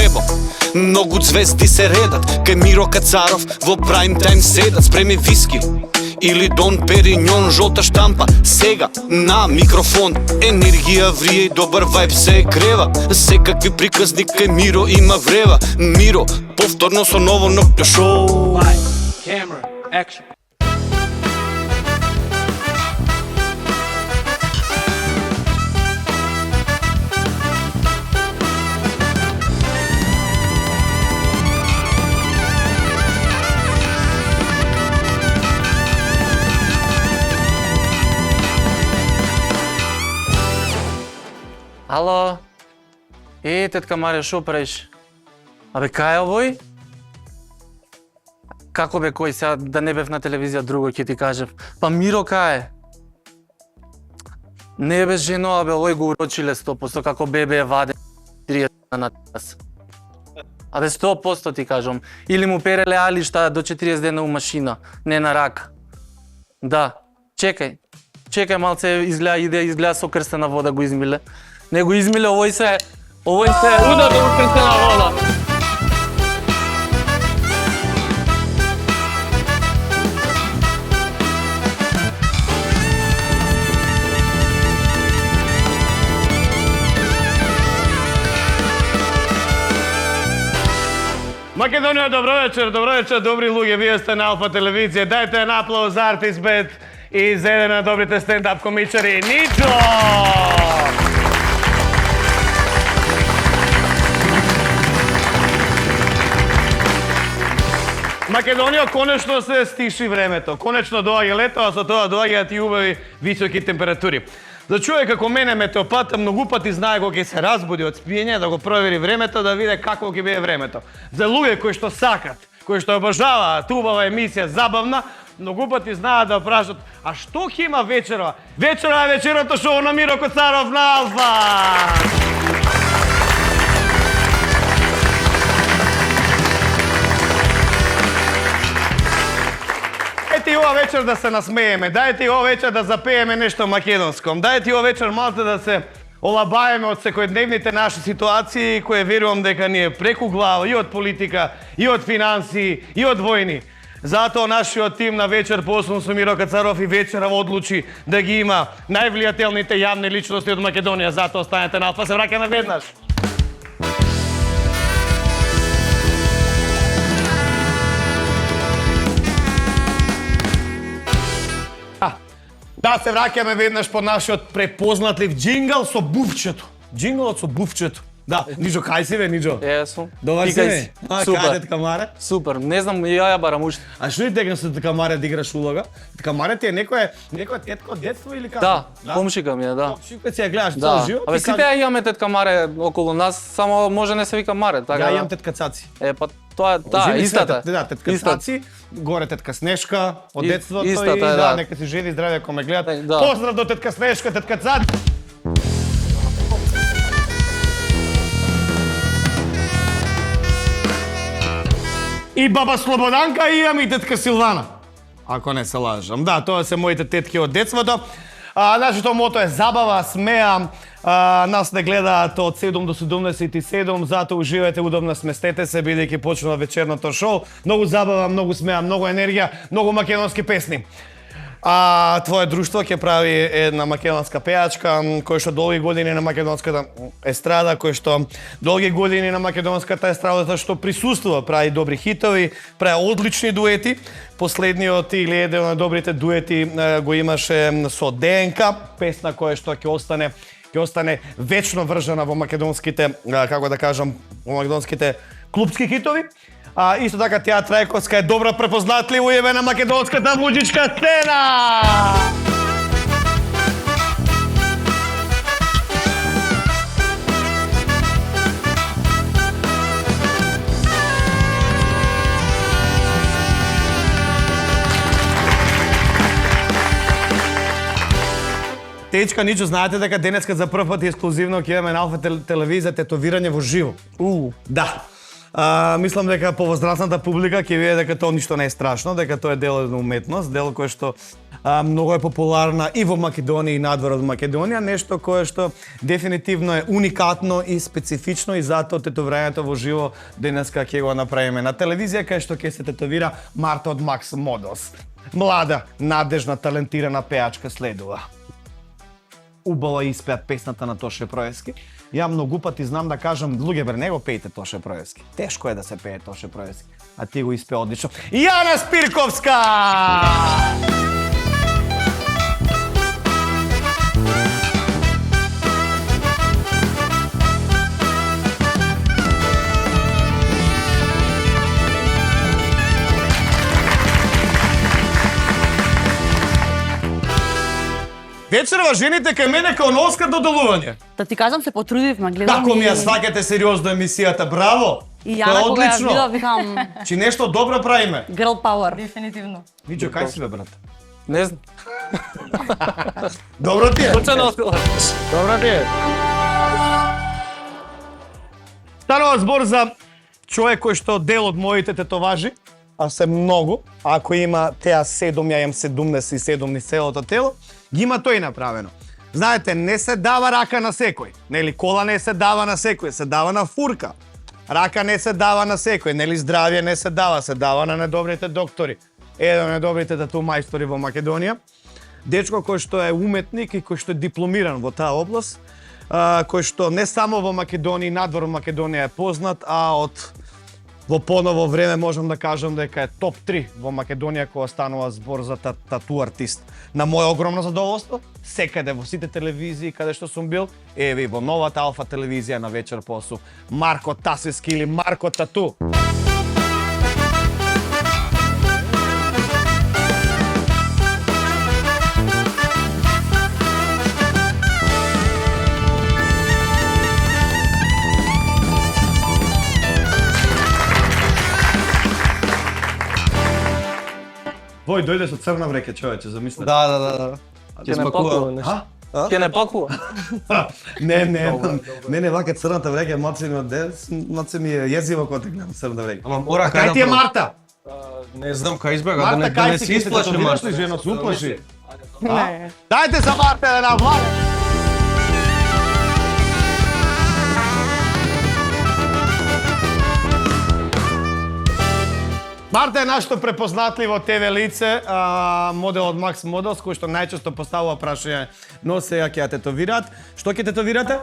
треба. Многу звезди се редат, кај Миро Кацаров во прайм тајм седат. Спреми виски или Дон Периньон, жолта штампа, сега на микрофон. Енергија врие и добар вајб се грева. Секакви приказни кај Миро има врева. Миро, повторно со ново ноќно шоу. Light, camera, action. Ало? Тетка Марија, шо правиш? Абе, кај е овој? Како бе, кој сега да не бев на телевизија, друго ќе ти кажев. Па Миро кај е? Не бе жено, абе, овој го урочиле 100%, како бебе е ваден 30 на час. Абе, 100% ти кажам. Или му переле алишта до 40 дена у машина, не на рак. Да, чекај малце, изгледа со крстена вода го измиле. Не го измиле, овој се удар до крстена вода. Македонија, добро вечер, добри луѓе, вие сте на Алфа телевизија. Дајте една аплауз за Артис Бет и за еден на добрите стендап комичари, Ничо! Македонија, конечно се стиши времето. Конечно доаѓа лето, а со тоа доаѓаат и убави високи температури. За човек како мене метеопата многу пати знае кога ќе се разбуди од спиење да го провери времето, да види какво ќе биде времето. За луѓе кои што сакат, кои што обожаваат убава емисија, забавна, многу пати знаат да прашат: а што ќе има вечерва? Вечерва е вечерното шоу на Миро Кацаров на Алфа! Дајте и ова вечер да се насмееме, дајте и ова вечер да запееме нешто македонско, дајте и ова вечер малце да се олабаеме од секојдневните наши ситуации, кои верувам дека ни е преку глава и од политика, и од финансии, и од војни. Затоа нашиот тим на вечер посебно со Миро Кацаров и вечера одлучи да ги има највлијателните јавни личности од Македонија. Затоа останете на Алфа, се враќаме веднаш. Да, се враќаме веднаш по нашиот препознатлив джингл со буфчето. Джинглот со буфчето. Да, Ничо, кај си бе, Ничо? Сум. Добар си бе? Супер. Тетка Маре? Супер, не знам, ја барам уште. А што и дека со Тетка Маре да играш улога? Тетка Маре ти е некоја тетка од детство или како? Да, помшика ми е, да. Помшика си ја гледаш цел Да. живот? Абе, сите ја имаме тетка Маре околу нас, само може не се вика Маре, така Ја да. имам тетка Цаци. Па тоа, да, истата. Да, тетка Цаци, горе тетка Снешка, од детството истата и е, да. нека си живи и здрави ако ме гледат. Да. Поздрав до тетка Снешка, тетка Цаци. И баба Слободанка и имам и тетка Силвана. Ако не се лажам. Да, тоа се моите тетки од детството. Нашето мото е забава, смеа. Нас не гледаат од 7 до 77, затоа уживајте, удобно сместете се, бидејќи почнува вечерното шоу. Многу забава, многу смеа, многу енергија, многу македонски песни. Твое друштво ќе прави една македонска пејачка, кој што долги години на македонската естрада, кој што долги години на македонската естрада што присуствува, прави добри хитови, прави одлични дуети. Последниот или еден од добрите дуети го имаше со ДНК, песна која што ќе остане вечно вржана во македонските, како да кажам, во македонските клупски хитови. Исто така Тија Трајковска е добра препознатливо име на македонската муџичка сцена. Течка, Ничо, знаете дека денеска за прв пат ексклузивно ќе имаме на Алфа телевизија тетовирање во живо. Да. Мислам дека повозрастната публика ќе види дека тоа ништо не е страшно, дека тоа е дел од уметност, дел кој што многу е популарна и во Македонија и надвор од Македонија, нешто кое што дефинитивно е уникатно и специфично и затоа тетовирањето во живо денеска ќе го направиме на телевизија кај што ќе се тетовира Марта од Макс Models. Млада, надежна, талентирана пеачка следува. Убаво испеа песната на Тоше Проевски. Ја многу пати знам да кажам, луѓе бре, не го пеете Тоше Проевски. Тешко е да се пее Тоше Проевски, а ти го испеа одлично. Јана Спирковска! Вечерва жените кај мене као на Оскар доделување. Да ти кажам, се потрудивме, гледам. Како ми ја сваќате сериозно емисијата, браво! И Тоа ја е кога ја одлично. видов, викам, Чи нешто добро правиме. girl power. Дефинитивно. Миџо, кај си бе, брат? Не знам. Добро ти е. Добро ти е. Станува збор за човек кој што дел од моите тетоважи, а се многу, ако има теа 7, ја имам 77 низ целото тело, ги има тој направено. Знаете, не се дава рака на секој, нели кола не се дава на секој, се дава на фурка. Рака не се дава на секој, нели здравје не се дава на недобрите доктори. Еден од недобрите тату мајстори во Македонија. Дечко кој што е уметник и кој што е дипломиран во таа област, кој што не само во Македонија и надвор Македонија е познат, а од во поново време можам да кажам дека е топ 3 во Македонија кога станува збор за тату артист. На моје огромно задоволство, секаде во сите телевизии каде што сум бил, еве во новата Алфа телевизија на вечер по 8, Марко Тасиски или Марко Тату. Вој дојде со црна вреке, човече, замислете. Да. Ќе не пакува. Ќе не пакува. Не, вака црната вреке, маце ми е језиво кога те гледам црната вреке. Ама мора Кај ти е Марта? Не знам кај избега, да Марта, не кај се си исплаши Марта. жено, се уплаши. Не. Дајте за Марта да навлада. Марта е нашето препознатливо ТВ лице, модел од Макс Models, кој што најчесто поставува прашање, но сега ќе ја тетовираат. Што ќе тетовирате?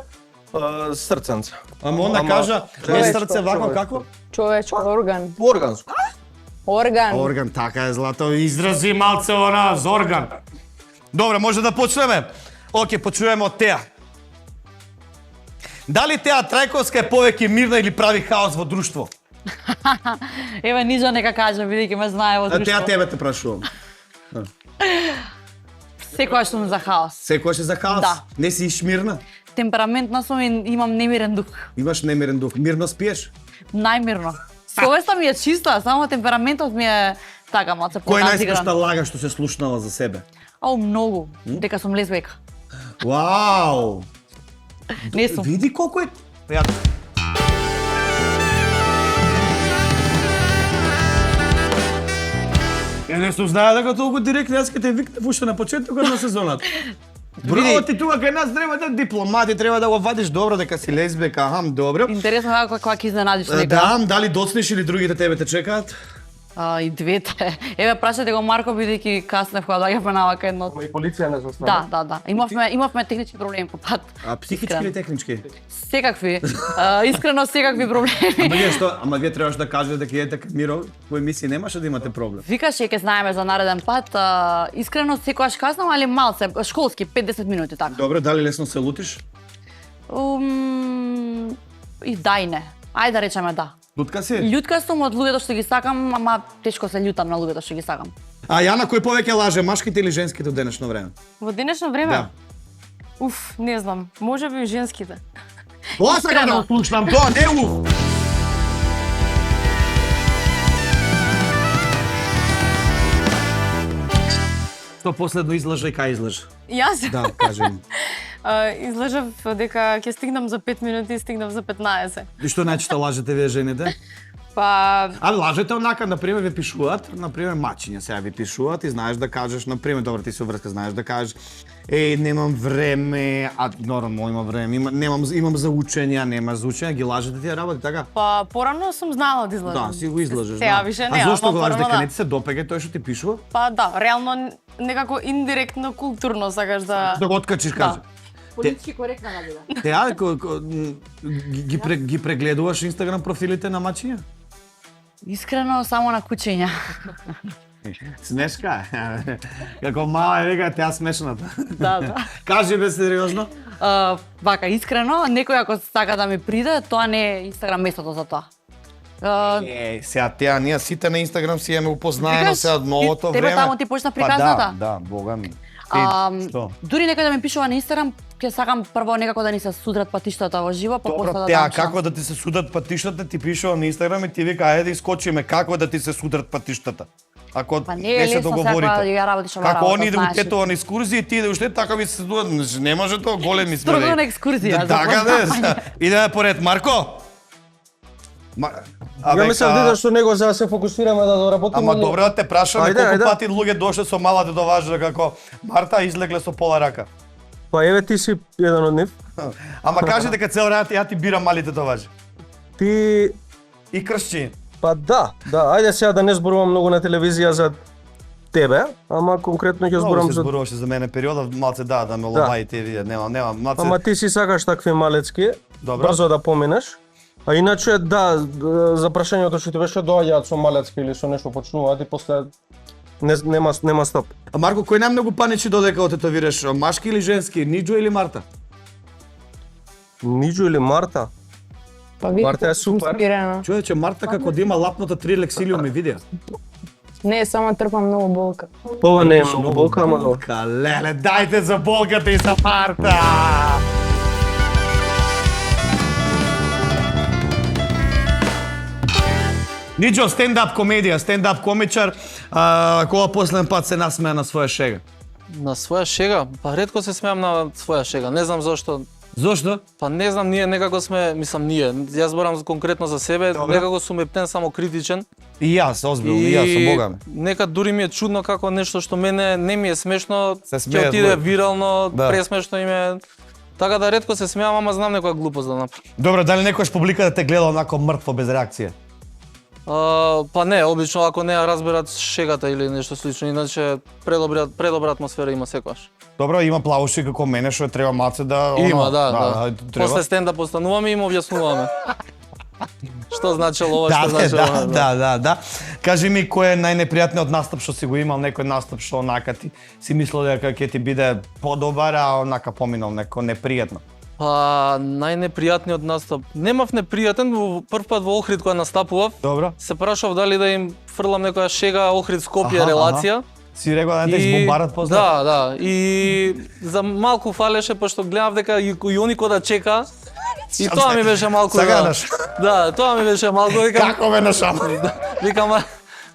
Срценце. Ама он да кажа, не срце вако како? Човечко орган. Органско. Орган. Орган, така е, Злато, изрази малце она за орган. Добре, може да почнеме. Оке, почнеме од теа. Дали Теа Трајковска е повеќе мирна или прави хаос во друштво? Еве низо нека кажа, бидејќи ме знае во Теа друштво. тебе те прашувам. Секогаш сум за хаос. Секојаш е за хаос? Да. Не си шмирна? Темпераментна сум и имам немирен дух. Имаш немирен дух. Мирно спиеш? Најмирно. Совеста ми е чиста, само темпераментот ми е така малце Кој е понадигран. најсмешна лага што се слушнала за себе? Ау, многу. Дека сум лесбека. Вау! Не сум. Види колку е пријатно. Не сум знае дека толку директно јас ке те викнав уште на почетокот на сезоната. Браво ти тука кај нас треба да дипломати, треба да го вадиш добро дека си лесбека, ахам, добро. Интересно како кога ќе изненадиш некој. Да, дали доцнеш или другите тебе те чекаат? И двете. Еве прашате го Марко бидејќи каснев кога доаѓавме навака едно. И полиција не застана. Да. Имавме технички проблеми по пат. А психички Искрено. или технички? Секакви. Искрено секакви проблеми. Ама вие требаш да кажете дека едете кај Миро, во емисија немаше да имате проблем. Викаше ќе знаеме за нареден пат. Искрено секогаш каснам, али малце, школски 5-10 минути така. Добро, дали лесно се лутиш? И да и не. Ајде да речеме да. Лутка си? Љутка сум од луѓето што ги сакам, ама тешко се љутам на луѓето што ги сакам. А Јана, кој повеќе лаже, машките или женските од денешно време? Во денешно време? Да. Уф, не знам. Може би женските. Тоа сакам да го слушнам, тоа не уф. Што последно излажа и кај излажа? Јас? Да, кажем. Излежав дека ќе стигнам за 5 минути и стигнав за 15. И што најчесто лажете вие жените? Па, А лажете онака, например, ви пишуваат, например, мачиња сега ви пишуваат и знаеш да кажеш, например, добро, ти се врска, знаеш да кажеш, немам време, а нормално имам време, имам за учење, нема за учење, ги лажете тие работи, така? па порано сум знала да излажам. Да, си го излажеш, Сега да. више не, А зошто ама го лажеш, порано дека да. не ти се допега тој што ти пишува? Па да, реално некако индиректно културно сакаш да... Да го откачиш, каже. Политички коректна да биде. Теа, ги прегледуваш Инстаграм профилите на мачиња? Искрено само на кучиња. Смешка е. Како мала е, века, тя смешната. Да, да. Кажи бе сериозно. Вака, искрено, некој ако сака да ми приде, тоа не е Инстаграм местото за тоа. Сега теа ние сите на Инстаграм си имаме упознаено Викаш, сега од новото тебе време. таму ти почна Па приказната? да, бога ми. Што? Дури некој да ми пишува на Инстаграм, ќе сакам прво некако да ни се судрат патиштата во живо, па после Добро, да теа дам како шанс. да ти се судат патиштата, ти пишува на Инстаграм и ти вика ајде искочиме како да ти се судрат патиштата. Ако Па не се лесно договорите. секоја да ја работиш оваа Како работа, они знаеш. идат тетова на екскурзија и ти иде уште така ми се судат, не може тоа големи сме. Строго ле. на екскурзија, за Така познавање. да. Идеме поред Марко. Ја мислам дека што него за да се фокусираме да доработиме. Ама добро да те прашаме Ајде, колку ајде. пати луѓе дошле со малата до важа како Марта излегле со пола рака. Па еве ти си еден од нив. Ама кажи дека цел раат ја ти бирам малите до важи. Ти И кршчи. па да, ајде сега да не зборувам многу на телевизија за тебе, ама конкретно ќе Зборувам зборувам се за зборуваше за мене периодот, малце да ме лобаите вие, нема, малце. Ама ти си сакаш такви малецки, Добро. брзо да поминеш. А иначе да, за прашањето што ти беше доаѓаат со малецки или со нешто почнуваат и после нема стоп. А Марко, кој најмногу паничи додека го тетовираш, машки или женски, Ниџо или Марта? Ниџо или Марта? Па Марта е супер. инспирирана. Човече, Марта како да има лапната 3 лексилиум и видео. Не, само трпам многу болка. Ова не е многу болка, ама добро. Леле, дајте за болката и за Марта! Ниџо, стендап комедија, стендап комичар, кога последен пат се насмеа на своја шега? На своја шега? Па ретко се смеам на своја шега. Не знам зошто. Зошто? Па не знам, ние некако сме, мислам ние, јас зборам конкретно за себе, Добре. некако сум ептен само критичен. И јас, озбилно, и јас сум богаме. Нека дури ми е чудно како нешто што мене не ми е смешно, Се ќе смеат отиде луѓе. вирално, Да. пресмешно им е. Така да ретко се смеам, ама знам некоја глупост да направам. Добро, дали некојаш публика да те гледа онако мртво без реакција? Па не, обично ако не ја разберат шегата или нешто слично, иначе предобра атмосфера има секогаш. Добро, има плауши како мене што треба малце да Има, да. треба. После стендап постануваме и им објаснуваме. Што значело ова, што значело ова. Да. Кажи ми кој е најнепријатниот настап што си го имал, некој настап што онака ти си мислел дека ќе ти биде подобар, а онака поминал неко непријатно. Па најнепријатниот настап. Немав непријатен, прв пат во Охрид кога настапував. Добро. Се прашав дали да им фрлам некоја шега Охрид Скопје Аха, релација. Си рекол да не те избомбарат после? Да. И за малку фалеше пошто гледав дека и они кода чека. И тоа ми беше малку. Саганаш. Да, тоа ми беше малку дека Како ме нашам?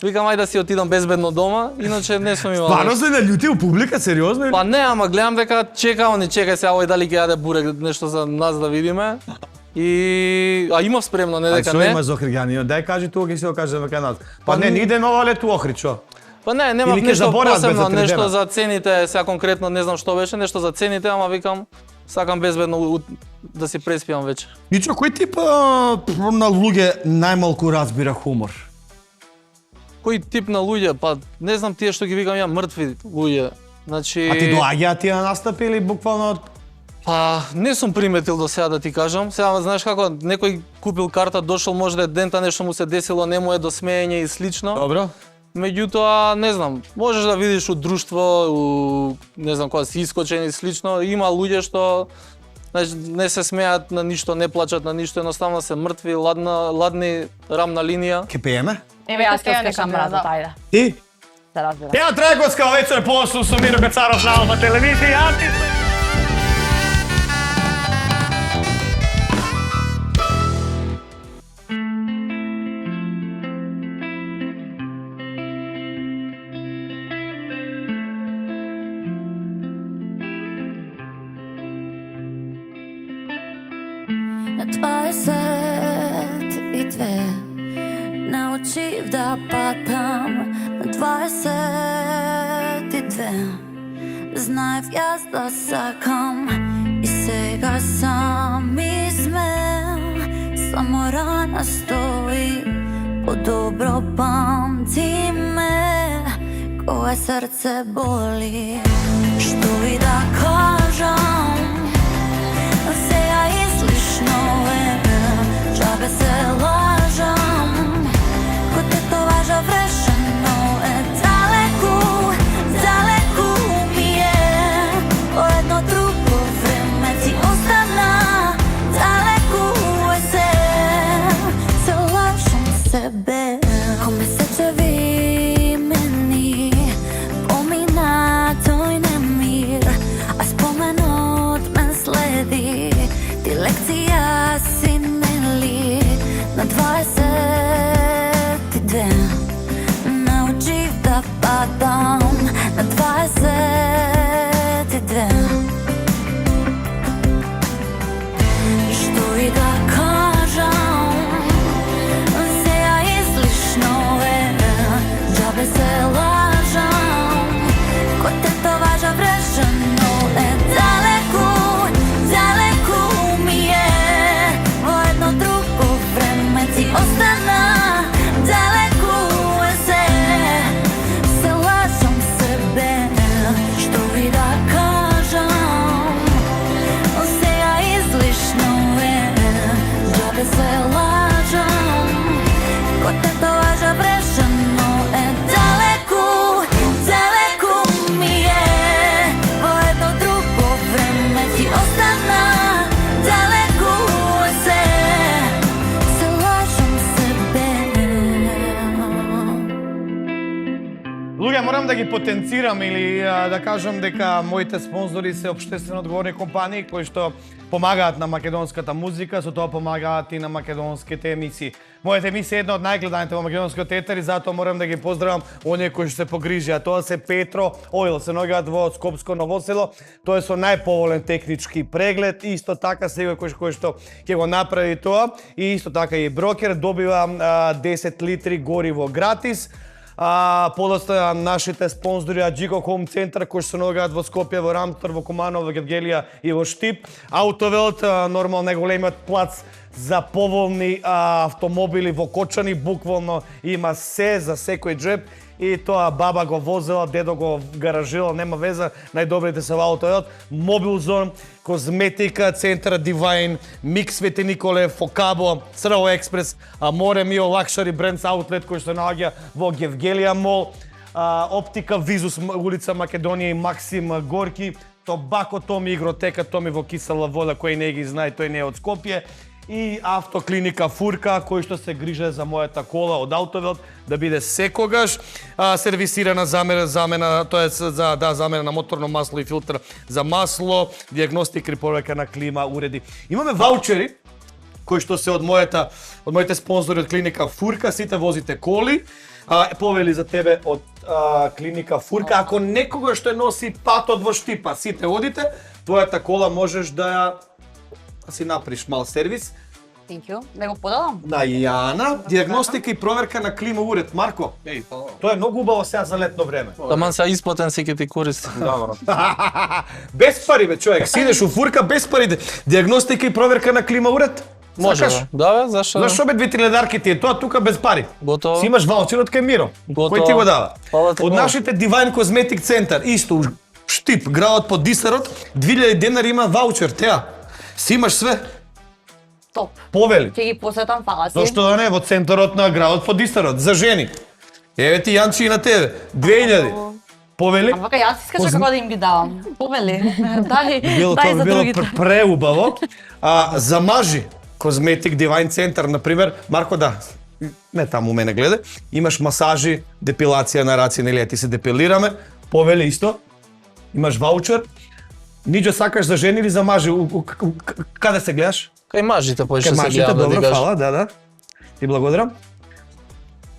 Викам ајде да си отидам безбедно дома, иначе не сум имал. Стварно се налјутил публика, сериозно? или? Па не, ама гледам дека они чека сега овој дали ќе јаде бурек нешто за нас да видиме. А имав спремно, не дека Што не. има за Охриѓаниот? Дај кажи тука ќе се го каже века нас. Па не иде нова лет у Охрид, што? Па не, немав Или ќе нешто забораат без посебно, за 3 нешто дена? за цените, сега конкретно не знам што беше, нешто за цените, ама викам сакам безбедно да си преспиам вечер. Ничо, кој тип на луѓе најмалку разбира хумор? Кој тип на луѓе? Па не знам тие што ги викам ја мртви луѓе. Значи А ти доаѓаат тие на настапи или буквално Па не сум приметил до сега да ти кажам. Сега знаеш како некој купил карта, дошол може да е дента нешто му се десило, не му е до смеење и слично. Добро. Меѓутоа, не знам, можеш да видиш у друштво, не знам, кога си искочен и слично, има луѓе што знаеш, не се смеат на ништо, не плачат на ништо, едноставно се мртви, ладни, рамна линија. Ке пееме? Еве јас ќе Така скачам нешто, брат, да. ајде. Ти? Се разбира. Теа Драгоска вечер полосу со Миро Кацаров на Алфа телевизија. 22 научив да патам на 22 знаев јас да сакам и сега сам измел само рана стои по-добро памти ме кое срце боли што и да кажам сега излишно е джабе се лажам кој те то важа врешено е далеку, далеку ми е о едно друго време ти остана далеку е се лажам себе ко месечеви имени помина тој немир а споменот ме следи ти лекција си нели на 22 научив да падам на 22 што и да кажам сега излишно е джабе се лажам кој те то важа врешено е далеку, далеку ми е во едно друго време ти остана далеку е се лажам себе што и да кажам сега излишно е джабе се лажам кој те то важа врешено е далеку, далеку ми е во едно друго време ти остана далеку е се лажам себе. Луѓе, морам да ги потенцирам или да кажам дека моите спонзори се општествено одговорни компании кои што помагаат на македонската музика, со тоа помагаат и на македонските емисии. Мојата емисија е една од најгледаните во македонскиот етер и затоа морам да ги поздравам оние кои што се погрижија. Тоа се Петро Ойл, се наоѓаат во Скопско Ново село. Тоа е со најповолен технички преглед и исто така секој кој што ќе го направи тоа и исто така и брокер добива 10 литри гориво гратис. Подоста нашите спонзори Аджико Home Center кои се наоѓаат во Скопје, во Рамстор, во Куманово, во Гевгелија и во Штип. Автовелт, нормално најголемиот плац за поволни автомобили во Кочани, буквално има се за секој джеб. И тоа баба го возела, дедо го гаражила, нема веза, најдобрите се во Автовелт. Мобилзон, Козметика, Центар Дивайн, Микс Свети Николе, Фокабо, Црво Експрес, Море Мио, Лакшари Брендс Аутлет кој се наоѓа во Гевгелија мол, Оптика Визус, улица Македонија и Максим Горки, Тобако Томи, Игротека Томи во Кисела Вода, кој не ги знае, тој не е од Скопје. И автоклиника Фурка, кој што се грижа за мојата кола од Автовелт да биде секогаш сервисирана, замена, тоа е за замена на моторно масло и филтр за масло, дијагностика и препорака на клима уреди. Имаме ваучери кои што се од моите спонзори од клиника Фурка, сите возите коли, повели за тебе од клиника Фурка. Ако некога што носи патот во Штипа, сите одите, твојата кола можеш да си направиш мал сервис. Thank you. Да го подадам? На Јана, дијагностика и проверка на клима уред. Марко, тоа е многу убаво сега за летно време. Таман се исплатен се ќе ти користи. Добро. Без пари бе, човек, си идеш у Фурка без пари. Дијагностика и проверка на клима уред? Може, да, зашто? Зашто бе 2-3 ледарки ти е тоа тука без пари? Готово. Си имаш ваучер од кај Миро. Кој ти го дава? Од нашите Дивайн Козметик Центар, исто Штип, градот под Дисарот, 2000 денари има ваучер, теа. Си имаш све? Топ. Повели. Ќе ги посетам, фала си. Зошто да не, во центарот на градот под Дисарот, за жени. Еве ти Јанчи и на тебе, 2000. Повели? Амака јас искаш како да им ги давам. Повели. Дај за другите. Било преубаво. За мажи, Козметик Дивайн Центар, например, Марко, да, не таму мене гледа, имаш масажи, депилација на раци, нели, ти се депилираме, повели исто, имаш ваучер, Ниџо сакаш за жени или за мажи, каде се гледаш? Кај мажите поише се гледам, добро, фала, да. Ти благодарам.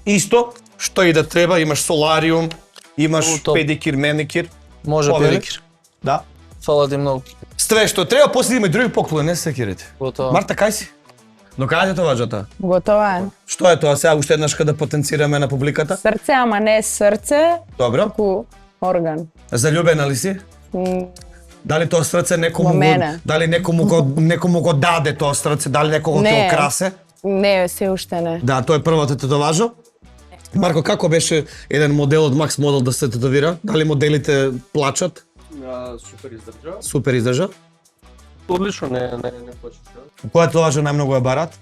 Исто, што и да треба, имаш солариум, имаш педикир, меникир. Може педикир. Да. Фала ти многу. Све што треба, после има и други поклони, не се секирате. Готово. Марта, кај си? Но каде тоа важата? Готова е. Што е тоа сега уште еднаш да потенцираме на публиката? Срце, ама не срце, Добро. туку орган. Заљубена ли си? Дали тоа срце некому Во го, мене. дали некому го даде тоа срце, дали некого те Не. окрасе? Не, се уште не. Да, тоа е првото тетоважо. Марко, како беше еден модел од Макс Модел да се тетовира? Дали моделите плачат? Супер издржа. Супер издржа. Одлично, не почнеш. Која тетоважа најмногу ја барат?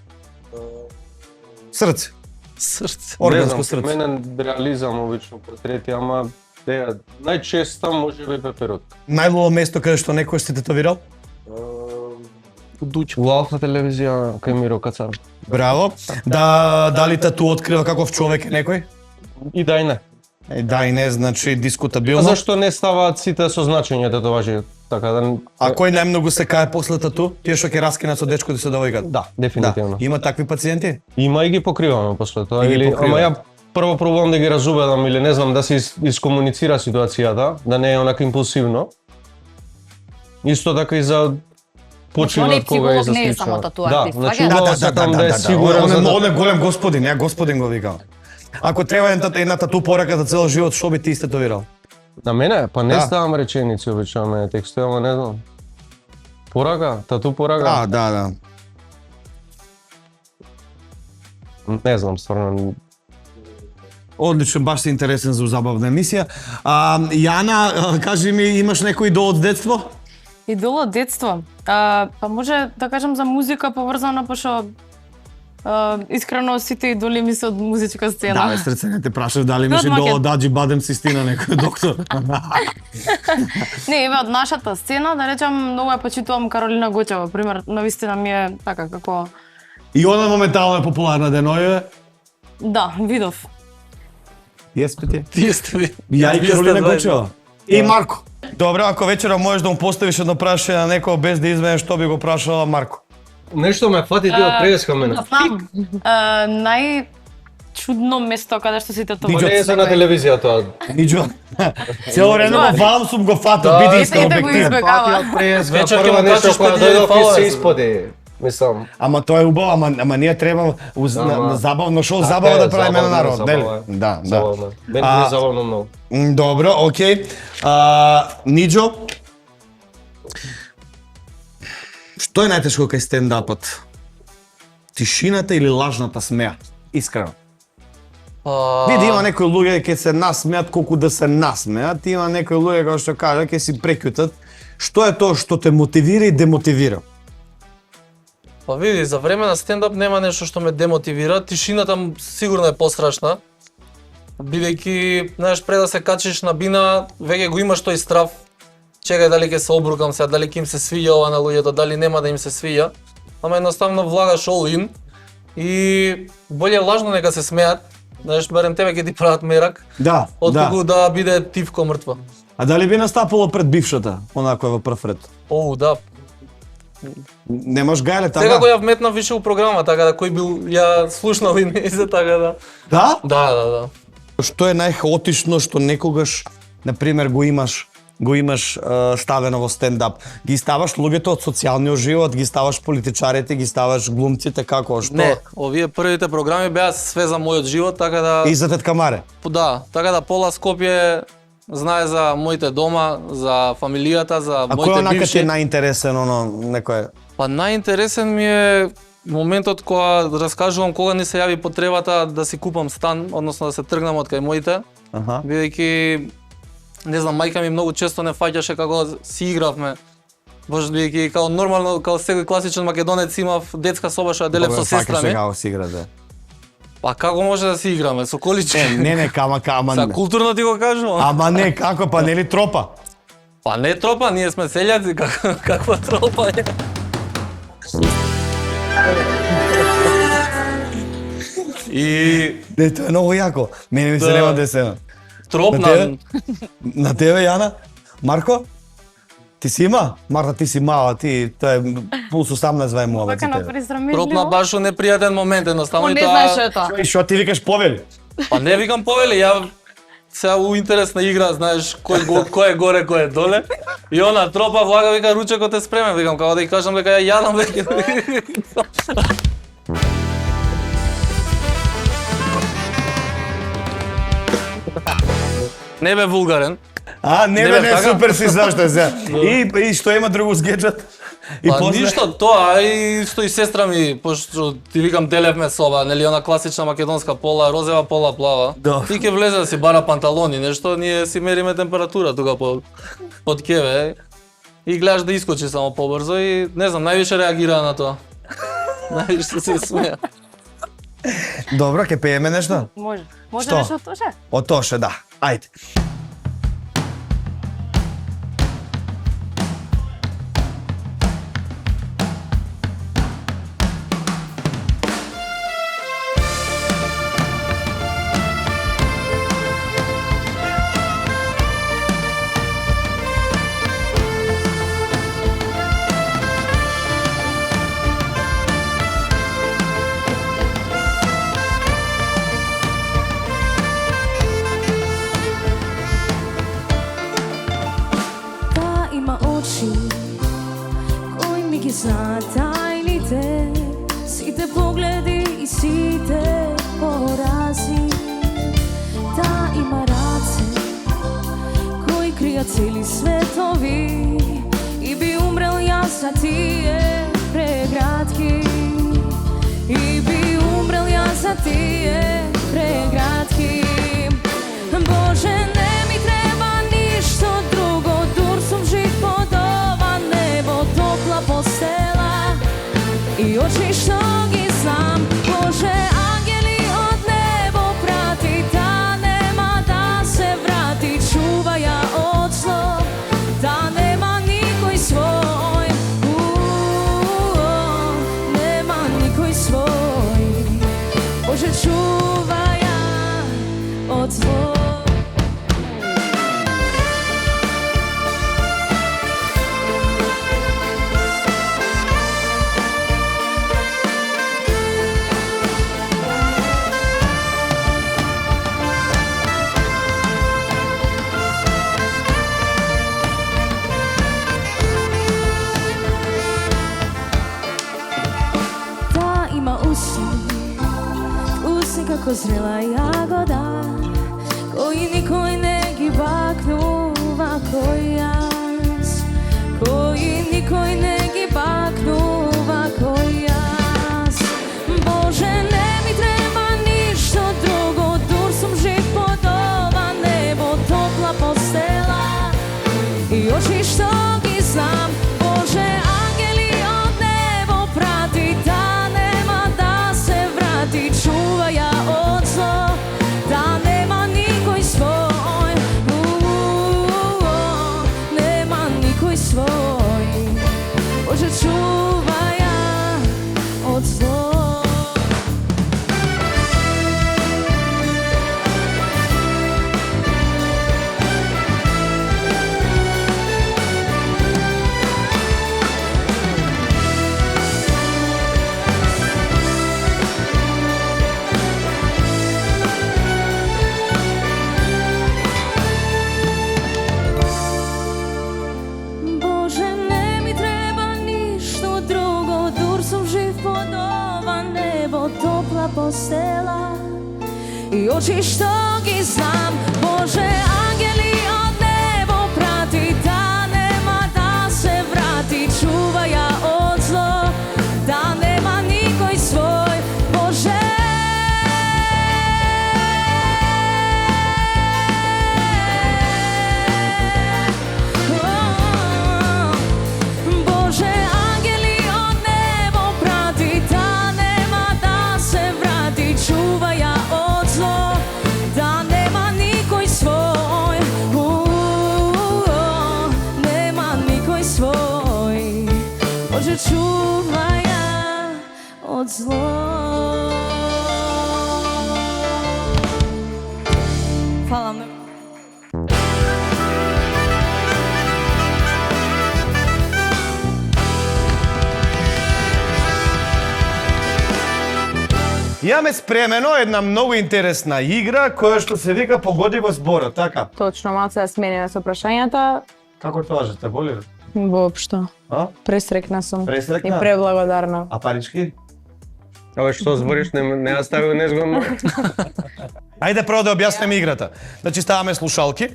Срце. Срце. Органско срце. Мене реализам обично портрети, ама најчесто може би пеперутка. Најлово место каде што некој се тетовирал? Во Алфа телевизија кај Миро Кацар. Браво. Дали тату открива каков човек е некој? И да и не. Да и не, значи дискутабилно. Зашто не ставаат сите со значење татуажи? Така да А кој најмногу се кае после тату? Тие што ќе раскинат со дечко да се девојката? да, дефинитивно. Има такви пациенти? Има и ги покриваме после тоа И ги или покриваме. ама ја прво пробувам да ги разубедам или не знам да се искомуницира ситуацијата, да не е онака импулсивно. Исто така и за Значи, он е починат кога е психолог, за не е слично. само татуар, Да, ти значи сваќаш? убаво сакам да е сигурен за Он е голем господин, ја господин го викам. Ако треба една тату порака за цел живот, што би ти истетовирал? На мене, па не Да. ставам реченици обично на мене текстови, ама не знам. Порака, тату порака. Да. Не знам, стварно. Одлично, баш си интересен за забавна емисија. Јана, кажи ми, имаш некој идол од детство? Идол од детство. Па може да кажам за музика поврзано, пошто искрено сите идоли ми се од музичка сцена. Да, бе, срце, не те прашав дали имаш Од идол Макед- од Аджи Бадем Систина, некој доктор. Не, еве од нашата сцена, да речам, многу ја почитувам Каролина Гочева, пример, навистина ми е така како И она моментално е популарна деноје. да, видов. Јес пети. Тие сте ви. Ја и Вие сте Каролина заедно. Гочева. И Марко. Добро, ако вечера можеш да му поставиш едно прашање на некој без да извене, што би го прашала Марко? Нешто ме фати ти од преска мене. Знам. Најчудно место каде што си тетувал. Не е за на телевизија тоа. Ниџо. Цело време во валам сум го фатал, биди искрен Ете го објективен. избегава. Вечер ќе Прво му нешто кажеш кога што ти дојдов и фалове. се исподи. Мислам. Ама тоа е убаво, ама ние треба на забавно шоу, Така забава е, да правиме на забавно, народ, нели? забава е. Да. Забавно. Мене ми е забавно многу. Добро, окей. Ниџо, што е најтешко кај стендапот? Тишината или лажната смеа? Искрено. Види, има некои луѓе ќе се насмеат колку да се насмеат, има некои луѓе кои што кажа ќе си прекјутат. Што е тоа што те мотивира и демотивира? Па види, за време на стендап нема нешто што ме демотивира, тишината сигурно е пострашна. Бидејќи, знаеш, пред да се качиш на бина, веќе го имаш тој страв. Чекај дали ќе се обрукам сега, дали ќе им се свиѓа ова на луѓето, дали нема да им се свиѓа. Ама едноставно влагаш all in и боле лажно нека се смеат. Знаеш, барем тебе ќе ти прават мерак, Да, отколку да биде тивко мртва. А дали би настапало пред бившата, онако е во прв ред? Оу, да. Немаш гајле така? Сега го ја вметнав више у програма, така да кој бил ја слушнал и не за така да. Да? Да. Што е најхаотично што некогаш, на пример, го имаш ставено во стендап? Ги ставаш луѓето од социјалниот живот, ги ставаш политичарите, ги ставаш глумците, како, што? Не, овие првите програми беа све за мојот живот, така да И за тетка Маре? да, така да пола Скопје знае за моите дома, за фамилијата, за А кој моите онака ти бивши. е најинтересен, оно, некој? Па најинтересен ми е моментот кога раскажувам кога ни се јави потребата да си купам стан, односно да се тргнам од кај моите, Аха. бидејќи не знам, мајка ми многу често не фаќаше како си игравме. Баш бидејќи као нормално, као секој класичен македонец имав детска соба што ја делев со сестра ми. Како си играте? Па како може да си играме со колички? Не, ама Са културно ти го кажувам. Ама не, како, па нели тропа? Па не тропа, ние сме селјаци, каква тропа е? И Не, тоа е многу јако. Мене ми се Да. нема десена. троп На на... тебе? На тебе, Јана? Марко? Ти си има? Марта, ти си мала, ти, тоа е пулс 18 вајмува Вака за на тебе. Троп на презрамежливо. баш у непријатен момент, едноставно Он и не тоа... знае што е тоа. И што ти викаш повели? Па не викам повели, ја сега у интересна игра, знаеш, кој е горе, кој е доле. И она тропа влага, вика, ручекот е спремен, викам, како да ја кажам дека ја јадам веќе. Не бе вулгарен. Не Не бе, бе, не, така? супер си зашто се. И што има друго сгеджат? И Па после? ништо, тоа и што и сестра ми, пошто ти викам делевме соба, нели она класична македонска пола розева, пола плава. Да. Ти ќе влезе да си бара панталони, нешто, ние си мериме температура тука под кеве. И гледаш да искочи само побрзо и не знам, највише реагира на тоа. Највише се смеа. Добро, ќе пееме нешто? Може. Може Што? нешто од Тоше? Од Тоше, да. Ајде. Та има очи кои ми ги знаат тајните, сите погледи и сите порази. Та има раце кои кријат цели светови и би умрел јас за тие преградки. И би умрел јас за тие преградки. Боже, не ми треба ништо друго, дур сум жив под ова небо, топла постела и очи што ги знам. Боже, ангели од небо прати, та нема да се врати, чува ја од зло, да нема никој свој, нема никој свој. Боже, чува ја од зло. Та има уси како зрела јагода, кои никој не ги бакнува кој јас, кои никој не ги бакнува кој јас. Боже, не ми треба ништо друго, дур сум жив под ова небо, топла постела и очи што ги знам. Боже, ангели од небо прати, та нема да се врати, чува ја од зло, да нема никој свој, нема никој свој. Боже, чува ја од зло. Боже, не ми треба ништо друго, дур сум жив под ова небо, топла постела и очи што ги знам. Боже, ангели од небо прати, та нема да се врати, чува ја од зло, да нема никој свој. Боже, Боже, ангели од небо прати, та нема да се врати, чува ја од зло, да нема никој свој, нема никој свој. Боже, чува ја од зло. Фала многу. Имаме спремено една многу интересна игра која што се вика Погоди во зборот, така? Точно, малце да смениме со прашањата. Како тоа жете, боли ли? Воопшто. А? Пресрекна сум. Пресрекна? И преблагодарна. А парички? Абе што збориш, не ја ставил незгодно. Ајде прво да објаснеме играта. Значи ставаме слушалки.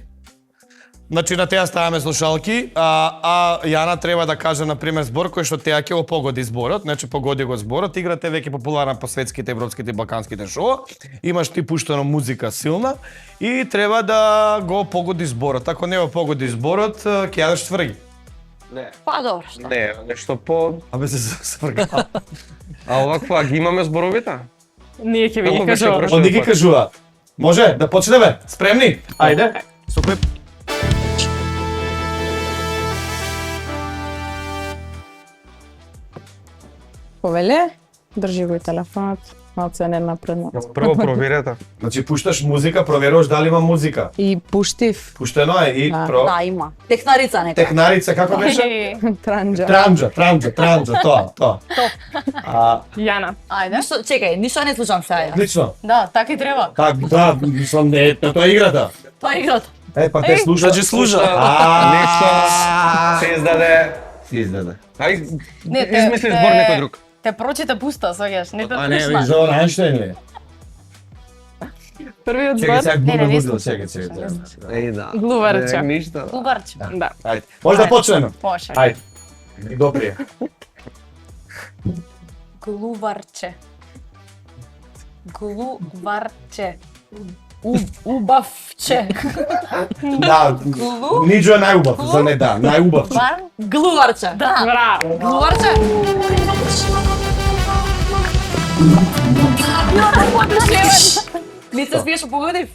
Значи на теа ставаме слушалки, а Јана треба да каже на пример збор кој што теа ќе го погоди зборот, значи погоди го зборот. Играта е веќе популарна по светските, европските и балканските шоу. Имаш ти пуштено музика силна и треба да го погоди зборот. Ако не го погоди зборот, ќе јадеш тврги. Па добро, што? Не, нешто по... Абе се сврга. А оваква ги имаме зборовите? Ние ќе ви Како ги беше кажуваме. прошто? Онди ги кажуваат. Може да почнеме? Спремни? Ајде. Со кој Повеле, држи го и телефонот, малце не напредно. Прво проверете. Значи пушташ музика, проверуваш дали има музика. И пуштив Пуштено е и Да. про Да, има. Технарица нека. технарица како беше? транџа. Транџа, тоа. Јана. Ајде. Ништо, чекај, ништо не слушам сега. Отлично. Да, така и треба. Как да, мислам не е тоа е играта. Тоа е играта. Па те слуша. Значи слуша. Нешто се издаде. Се издаде. Ај, Не, измисли збор некој друг. Те прочита пуста, сваѓаш, не те А не, слушна. Жор Ајнштајн ли? Првиот Чекај збор, сега Не, не будно, слушам. чекај. Еј да. глуварче. Ништо. Губарче. Да. Ајде. Може да почнеме. Може. Ајде. Добре. Глуварче. Глуварче. Убавче. Да, Ниџо е најубав, за не да, најубав. Бар? Глуварче. Да. Браво. Глуварче. Не се смиеш погодив.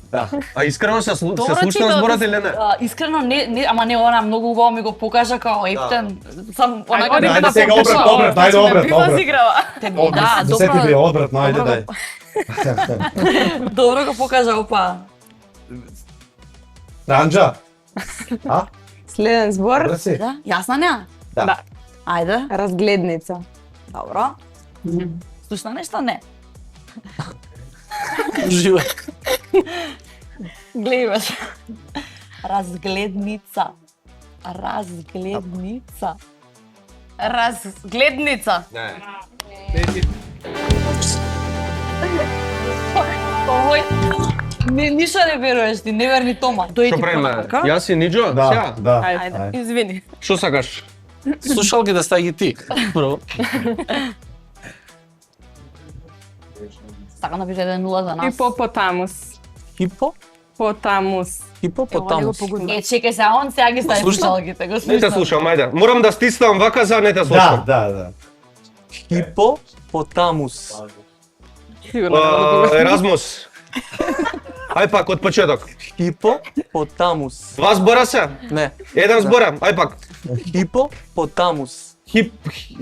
А искрено се Добро слушна читал, зборот или не? Искрено не, ама не она многу убаво ми го покажа као Ептен. Сам онака Ајде Ајде да сега покажа. обрат, ајде обрат, Бива обрат. зиграва. да, За сети би добро. одвратно, ајде дај. Добро го покажа опа. Транџа. Следен збор, Добре си. Да, јасна не? Да. Ајде, разгледница. добро. Слушна нешто? Не. Живе. Гледај беше. Разгледница. Разгледница. Разгледница. Овој ништо не веруваш ти, не верни Тома. Тој Што правиме? Јас и Ниџо? Да, Сега? да. Ајде, извини. Што сакаш? Слушалки да стаи ги ти. Прво. Сакам да пише 1-0 за нас. Хипопотамус. Хипо? Потамус. Хипопотамус. Е, чекај се, он сега ги стави Слушна? слушалките, го Не те слушна. слушам, ајде. Морам да стиснам вака за не те Да, слушам. да. Хипопотамус. Еразмус. Ај пак од почеток. Хипопотамус. Два збора се? Не. Еден збора, ај пак. Хипопотамус.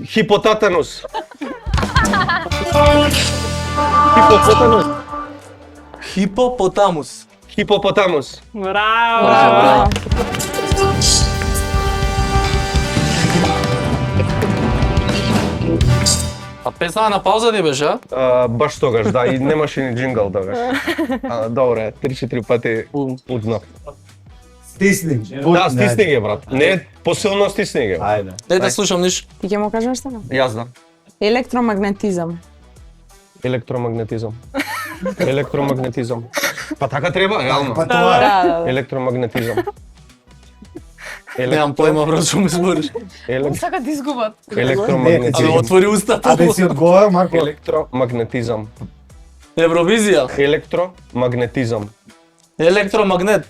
Хипотатанус. Хипотатанус. Хипопотамус. Хипопотамус. Браво. А песна на пауза ти беше, а? Баш тогаш, да, и немаше ни джингл тогаш. Добре, 3-4 пати узнав. Стисни. Да, стисни ги, брат. Не, посилно стисни ги. Ајде. Дај да слушам ниш. Ти ќе му кажеш сега? Јас да. Електромагнетизам. Електромагнетизам. Електромагнетизам. Па така треба, реално. Па тоа е. Да. Електромагнетизам. Немам појма, брат, што ми збориш. Сака да изгубат. Абе, Електромагнетизам. отвори устата. Абе си одговор, Марко. Електромагнетизам. Евровизија. Електромагнетизам. Електромагнет.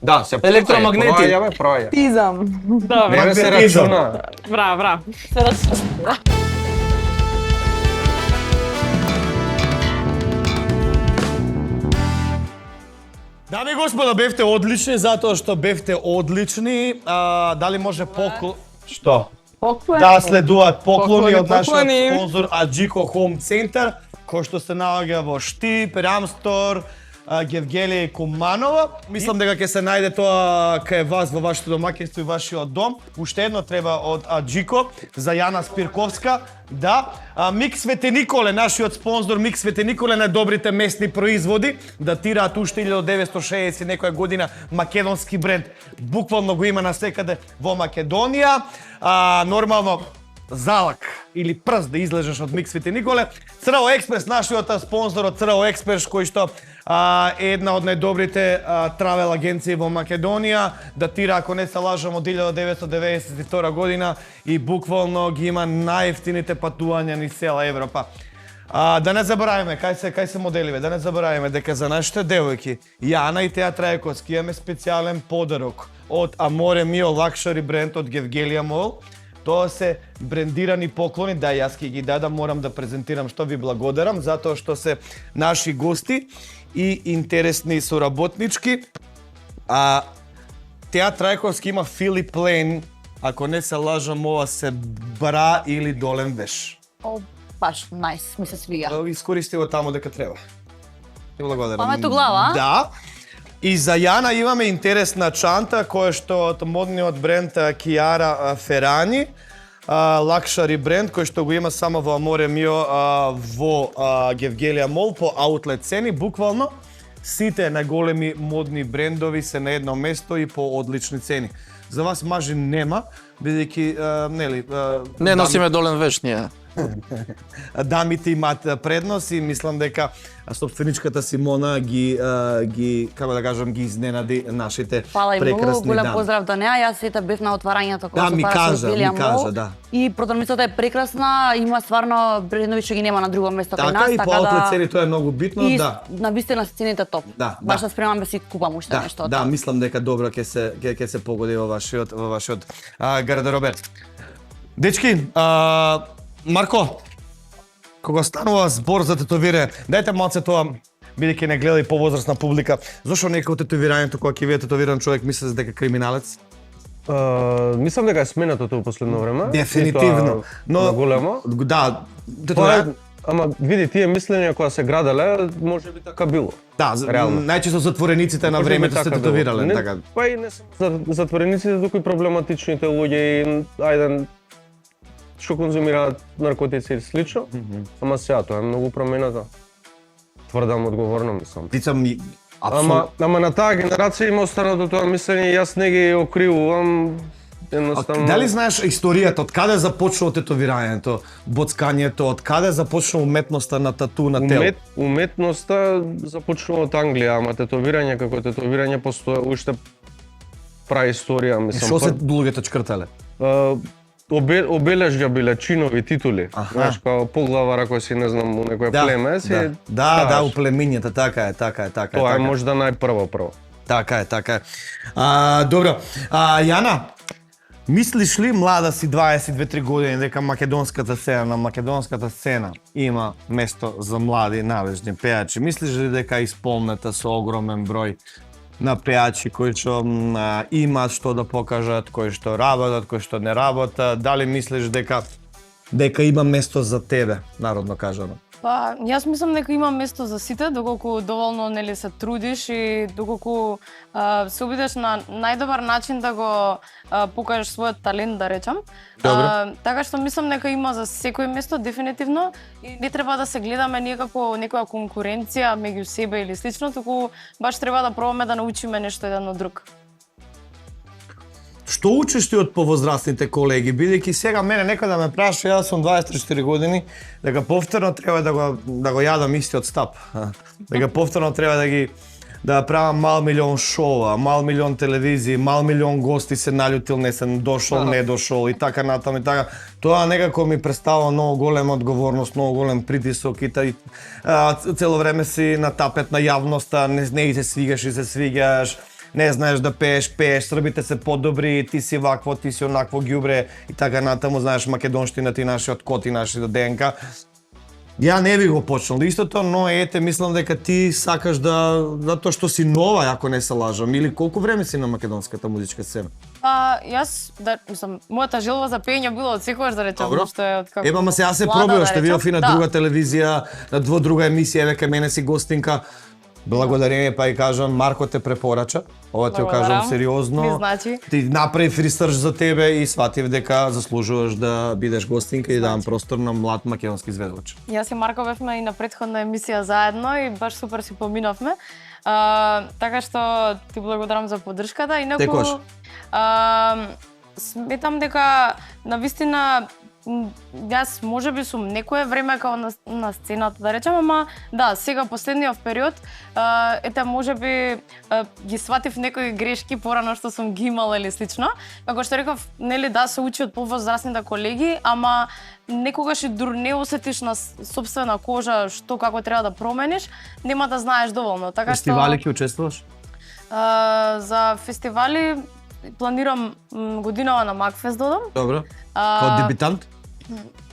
Да, се Електромагнети. Проаѓаме, проаѓа. Тизам. Добро. Не се Магнетизам. рачуна. Браво, браво. Дами и господа, бевте одлични, затоа што бевте одлични. Дали може Што? Поклон. Да следуваат поклони од нашиот поклони. спонзор Аџико Home Center, кој што се наоѓа во Штип, Рамстор, Гевгелија и Куманова. Мислам дека ќе се најде тоа кај вас во вашето домаќинство и вашиот дом. Уште едно треба од Аџико за Јана Спирковска. Да, Мик Свети Николе, нашиот спонзор Мик Свети Николе, најдобрите месни производи, датираат уште 1960 некоја година, македонски бренд. Буквално го има насекаде во Македонија. Нормално залак или прст да излежеш од миксвите Николе. Црво Експрес, нашиот спонзор од Црво Експрес, кој што е една од најдобрите травел агенции во Македонија, датира, ако не се лажам, од 1992 година и буквално ги има најевтините патувања низ цела Европа. Да не забораваме, кај се моделиве, да не забораваме дека за нашите девојки, Јана и Теа Трајковски, имаме специјален подарок од Amore Mio Luxury бренд од Гевгелија Мол. Тоа се брендирани поклони, да, јас ќе ги дадам, морам да презентирам што ви благодарам, затоа што се наши гости и интересни соработнички. Теа Трајковски има Филип Лейн, ако не се лажам, ова се бра или долен веш. Баш, најс, ми се свига. Искористи го таму дека треба. Ти благодарам. Памето глава, а? Да. И за Јана имаме интересна чанта, која што од модниот бренд Chiara Ferragni, лакшари бренд, кој што го има само во Amore Mio во Гевгелија Мол по аутлет цени, буквално сите најголеми модни брендови се на едно место и по одлични цени. За вас мажи нема, бидејќи нели Не носиме долен веш ние. дамите имаат предност и мислам дека собственичката Симона ги како да кажам, ги изненади нашите Фала и многу, прекрасни голем дами. поздрав до неа. Јас сета бев на отварањето кога Да, се ми отвара кажа, да. И продавницата е прекрасна, има стварно брендови што ги нема на друго место кај нас, Така и по аутлет цени тоа е многу битно, и да. на вистина цените топ. Да, Баш да. се спремам да си купам уште Да, нешто од да, тоа. мислам дека добро ќе се погоди во вашиот гардеробер. Дечки, Марко, кога станува збор за тетовирање, дајте малце тоа, бидејќи не гледа и повозрастна публика, зошто некој од тетовирањето кога ќе види тетовиран човек мисли дека криминалец? Мислам дека е сменато тоа во последно време. Дефинитивно. Но големо. Да, Тоа ама види тие мислења кога се граделе, може би така било. Да, реално. најчесто затворениците на времето се тетовирале, така. Па и не само затворениците, туку и проблематичните луѓе и ајде што конзумираат наркотици и слично. Ама сега тоа е многу променето. Тврдам одговорно, мислам. Тицам апсолутно. Ама на таа генерација има останато тоа мислење и јас не ги окривувам. Едноставно. Дали знаеш историјата, од каде започнало тетовирањето, боцкањето, од каде започнало уметноста на тату на тело? Уметноста започнува од Англија, ама тетовирање како тетовирање постои уште праисторија, мислам. Што се луѓето чкртале? Обележја биле чинови титули, знаеш, као поглава рако си, не знам, у некој племе си. Да, у племињата, така е. Тоа е можда најпрво. Така е. Добро, Јана, мислиш ли, млада си 22-3 години, дека македонската сцена има место за млади належни пејачи? Мислиш ли дека е исполнета со огромен број на пејачи кои што имаат што да покажат, кои што работат, кои што не работат? Дали мислиш дека има место за тебе, народно кажано? Па, јас мислам дека има место за сите, доколку доволно нели се трудиш и доколку се обидеш на најдобар начин да го покажеш својот талент, да речам. Така што мислам дека има за секој место дефинитивно и не треба да се гледаме ние како некоја конкуренција меѓу себе или слично, туку баш треба да пробаме да научиме нешто еден од друг. Што учиш ти од повозрастните колеги, бидејќи сега мене некој да ме праша, јас сум 24 години, дека повторно треба да го јадам истиот стап. Дека повторно треба да правам мал милион шоуа, мал милион телевизии, мал милион гости се налютил, не се дошол, не дошол и така натаму и така. Тоа некако ми представува многу голема одговорност, многу голем притисок и цело време си на тапет на јавноста, не се свигаш и се свигаш. Не знаеш да пееш, србите се подобри, ти си вакво, ти си онакво ѓубре и така натаму, знаеш македонштината и нашиот код и нашиот ДНК. Ја не би го почнал истото, но ете, мислам дека ти сакаш затоа што си нова, ако не се лажам, или колку време си на македонската музичка сцена? Јас, мислам, мојата желба за пење било од секогаш, да речам, што е од како. Ама сега се пробуваш, што видов и на друга телевизија, на друга емисија, веќе мене си гостинка. Благодарение, па и кажам, Марко те препорача. Ова ти го кажам сериозно. Ми значи. Ти направив ресерч за тебе и сватив дека заслужуваш да бидеш гостинка и давам простор на млад македонски звездоч. Јас и Марко бевме и на претходна емисија заедно и баш супер си поминовме. Така што ти благодарам за поддршката. Инаку сметам дека навистина јас можеби сум некое време као на сцената, да речем, ама да, сега последниот период, ете можеби ги сватив некои грешки порано што сум ги имала или слично. Како што реков, нели да се учи од повозрасните колеги, ама некогаш и дур не осетиш на сопствена кожа што како треба да промениш, нема да знаеш доволно. Така што Фестивали ќе учествуваш? За фестивали планирам годинава на Макфест додам. Добро. Као дебитант?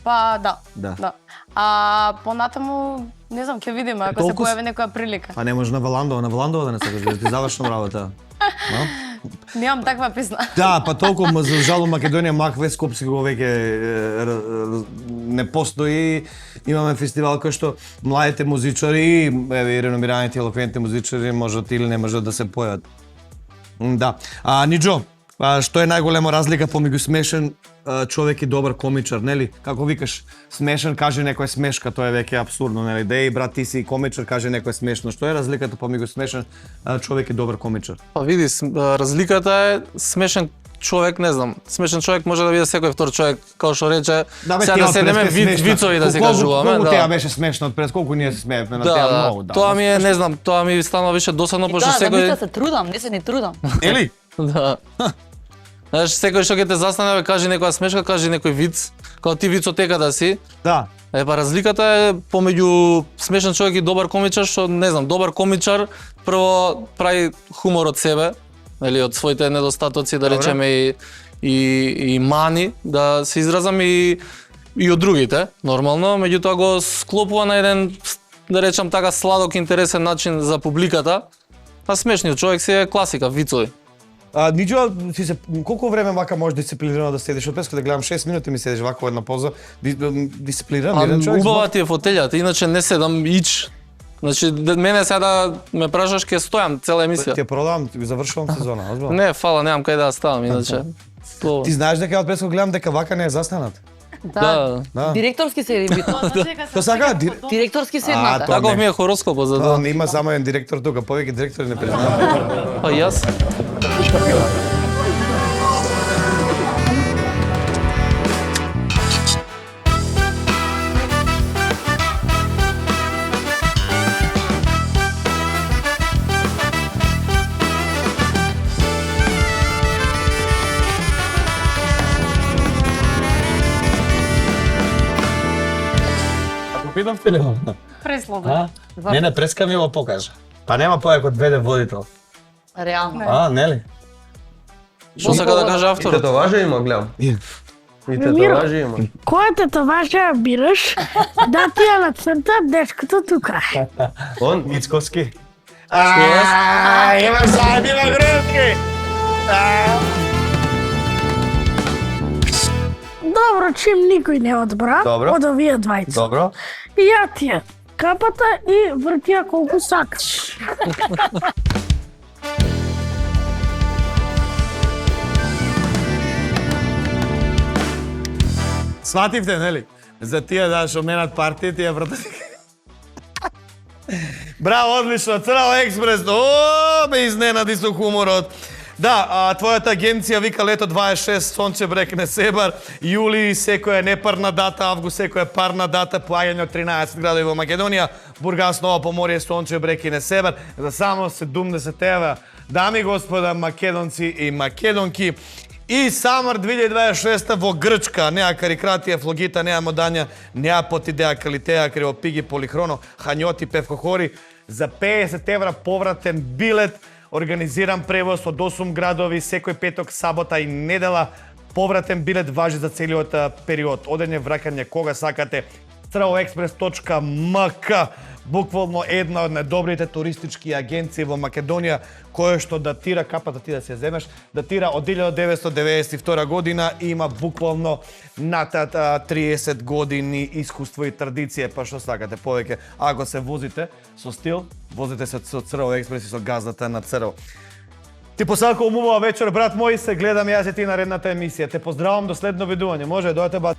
Па да. Да. А понатаму не знам, ќе видиме ако се Толку појави некоја прилика. А не може на Валандова да не сакаш да ти завршам работа. Немам таква песна. Да, па толку за жал Македонија Макфест Скопски го веќе не постои. Имаме фестивал кој што младите музичари, еве и реномираните елоквентни музичари можат или не можат да се појават. Да. Ниџо, што е најголема разлика помеѓу смешен човек и добар комичар, нели? Како викаш, смешен каже некој смешка, тоа е веќе апсурдно, нели? Деј брат, ти си комичар, каже некој смешно. Што е разликата помеѓу смешен човек и добар комичар? Па види, разликата е смешен човек, не знам. Смешен човек може да биде секој втор човек, како што рече, сега да се неме вицови да се кажуваме. Колку теа беше смешно од пред, колку ние се смеевме на теа многу. Да, тоа ми е, не знам, тоа ми станува више досадно, пошто секој... Да, се трудам, не се ни трудам. Ели? Да. Знаеш, секој што ќе те застане, каже некоја смешка, каже некој виц, кога ти вицотека да си. Да. Па разликата е помеѓу смешен човек и добар комичар, што не знам, добар комичар прво прави хумор од себе, или од своите недостатоци, да речеме и мани, да се изразам и од другите, нормално, меѓутоа го склопува на еден, да речам така, сладок, интересен начин за публиката. А смешниот човек си е класика, вицови. Ниџо, ти се колку време вака можеш дисциплинирано да седиш? Од песка да гледам 6 минути ми седиш вака во една поза. Дисциплиниран еден човек. Убава ти е фотелјата, иначе не седам ич. Значи мене сега да ме прашаш ќе стојам цела емисија. Ти ја продавам, ти завршувам сезона, озбилно. Не, фала, немам кај да ставам иначе. Ти знаеш дека од песка гледам дека вака не е застанат. Да. Директорски се е битно. Тоа сака? Директорски се едната. Таков ми е хороскопот за тоа. Има само еден директор тука, повеќе директори не признаваат. Па јас. Питам телефон. Преслода. Не, преска ми го покажа. Па нема појак од веде водител. Реално. Нели? Што сака да каже И авторот? татуажа има, гледам. И татуажа има. Која татуажа бираш да ти ја нацрта дечкото тука? Он? Мицковски. Има заедно, има гръбки! Добро, чим никој не одбра Добро. од овие двајца. Добро. И ја ти ја капата и врти ја колку сакаш. Свативте, нели? За тие да шоменат партија, тие вратати. Браво, одлично, Црво експрес. О, ме изненади со хуморот. Да, твојата агенција вика лето 26, Сонче Брег Несебар, јули секоја непарна дата, август секоја парна дата, поаѓање од 13 градови во Македонија, Бургас, Ново Поморје, Сонче Брег и Несебар, за само 70 евра. Дами и господа, македонци и македонки, и Самар 2026 во Грчка, неа Карикратија, Флогита, неа Модања, неа Потидеа, Калитеа, Кривопиги, Полихроно, Хањоти, Певкохори, за 50 евра повратен билет, организиран превоз од 8 градови, секој петок, сабота и недела. Повратен билет важи за целиот период. Одење, враќање, кога сакате. crvoexpress.mk, буквално една од најдобрите туристички агенции во Македонија, која што датира, капата ти да се земеш, датира од 1992 година и има буквално над 30 години искуство и традиција, па што сакате повеќе. Ако се возите со стил, возите се со Црво експрес и со газдата на Црво. Ти посакувам убава вечер, брат мој, се гледам јас и ти наредната емисија. Те поздравам до следно видување. Може, дојдете ба.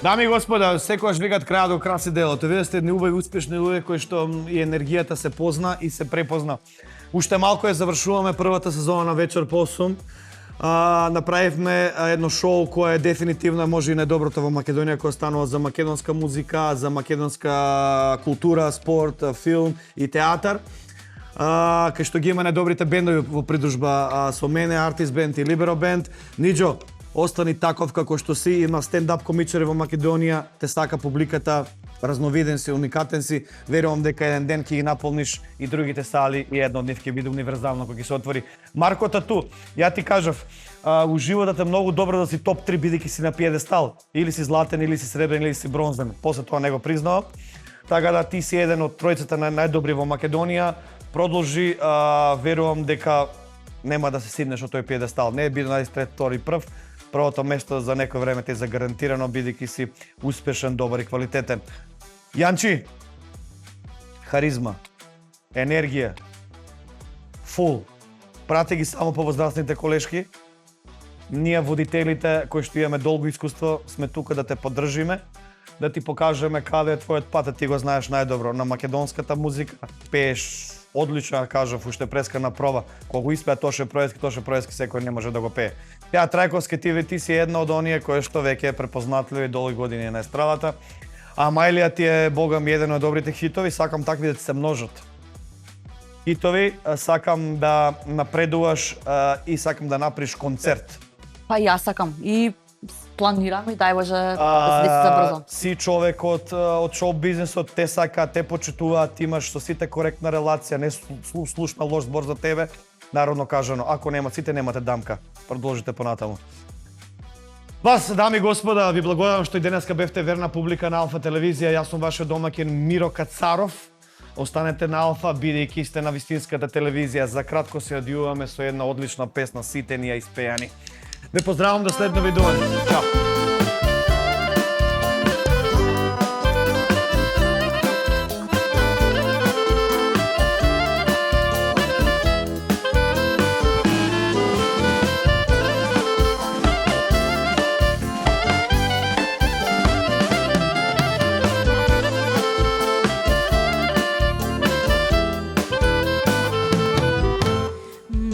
Дами и господа, секогаш викат крајот го краси делото. Вие сте едни убави успешни луѓе кои што и енергијата се позна и се препозна. Уште малку завршуваме првата сезона на Вечер по 8. Направивме едно шоу кое е дефинитивно може и најдоброто во Македонија, кое станува за македонска музика, за македонска култура, спорт, филм и театар. Кај што ги има најдобрите бендови во придружба со мене, Артист бенд и Либеро бенд. Ниџо, остани таков како што си, има стендап комичари во Македонија, те сака публиката, разновиден си, уникатен си. Верувам дека еден ден ќе ги наполниш и другите сали и едно од нив ќе биде универзално кога ќе се отвори. Марко Тату, ја ти кажав, у животот е многу добро да си топ 3 бидејќи си на пиедестал. Или си златен, или си сребрен, или си бронзен. После тоа не го признава. Така да ти си еден од тројцата најдобри во Македонија. Продолжи, верувам дека нема да се сиднеш од тој пиедестал. Не е биде најстрет, втори, прв. Првото место за некој време ти е загарантирано, бидејќи си успешен, добар и квалитетен. Јанчи, харизма, енергија, фул. Прати ги само по возрастните колешки. Ние водителите кои што имаме долго искуство сме тука да те поддржиме, да ти покажеме каде е твојот пат, а ти го знаеш најдобро. На македонската музика пееш одлично, кажав, уште прескана проба. Кога го испеа Тоше Проески, секој не може да го пее. Ја Трајковски, ти си една од оние кои што веќе е препознатливи долги години на естрадата. А Мајлија ти е, богам, еден од добрите хитови, сакам такви да се множат. Хитови, сакам да напредуваш и сакам да направиш концерт. Па јас сакам и планирам и дај Боже да се деси брзо. Си човек од шоу бизнисот, те сака, те почитуваат, имаш со сите коректна релација, не слушна лош збор за тебе. Народно кажано, ако нема сите, немате дамка. Продолжите понатаму. Вас, дами и господа, ви благодарам што и денеска бевте верна публика на Алфа телевизија. Јас сум вашиот домаќин Миро Кацаров. Останете на Алфа, бидејќи сте на вистинската телевизија. За кратко се одјуваме со една одлична песна, сите ние испејани. Ве поздравам до следно видување. Чао.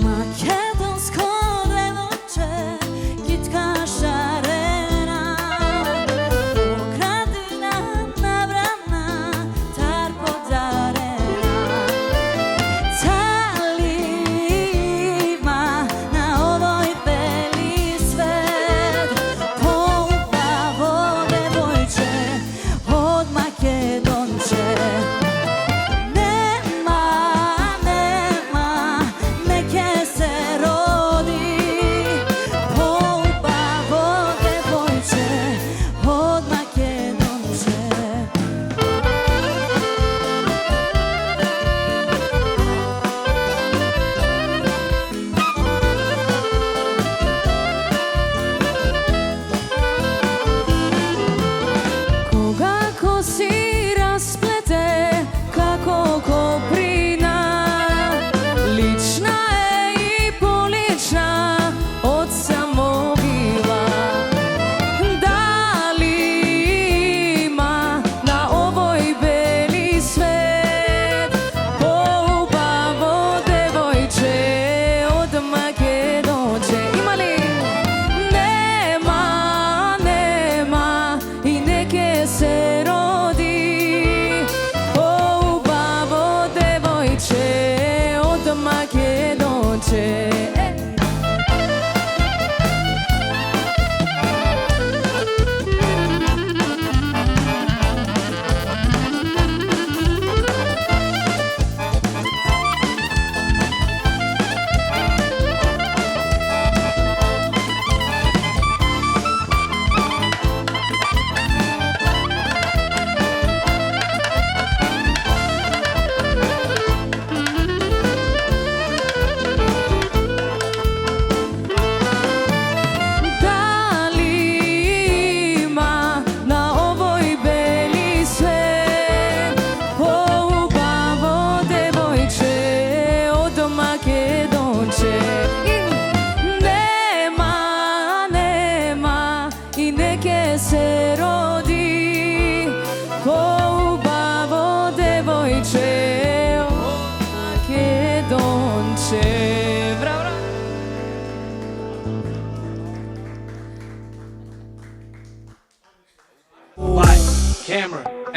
Македонско девојче, китка шарена.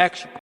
Action.